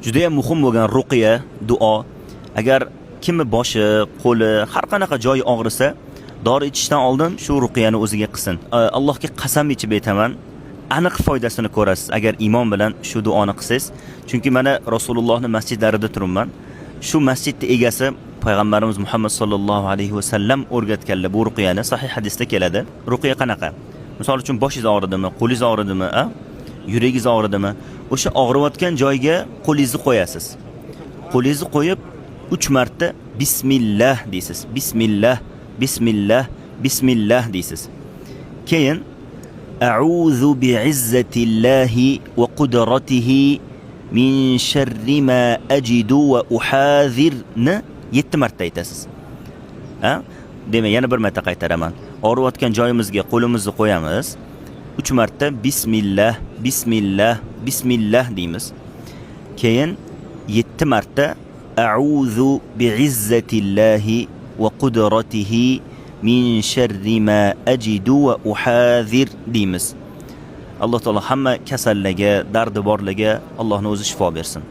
juda ham muhim bo'lgan ruqiya, duo. Agar kimni boshi, qo'li, har qanaqa joyi og'risa, dori ichishdan oldin shu ruqiyani o'ziga qilsin. Allohga qasam ichib aytaman, aniq foydasini ko'rasiz agar iymon bilan shu duoni qilsangiz. Chunki mana Rasulullohning masjidlarida turibman. Shu masjidning egasi payg'ambarimiz Muhammad sallallohu alayhi va sallam o'rgatganlar bu ruqiyani. Sahih hadisda keladi. Ruqiya qanaqa? Misol uchun boshingiz og'ridimi, qo'lingiz og'ridimi, yuragingiz og'ridimi? O'sha og'riyotgan joyga qo'lingizni qo'yasiz. Qo'lingizni qo'yib 3 marta bismillah deysiz. Bismillah, bismillah, bismillah deysiz. Keyin a'udhu bi'izzatillahi va qudratihi min sharri ma ajidu va uhadhirni 7 marta aytasiz. Demak, yana bir marta qaytaraman. Og'riyotgan joyimizga qo'limizni qo'yamiz. 3 marta bismillah, bismillah, bismillah deymiz. Keyin 7 marta a'udhu bi'izzatillahi va qudratihi min sharri ma ajidu va uhadhir deymiz. Alloh taolo hamma kasallarga, dardi borlarga Allohning o'zi shifo bersin.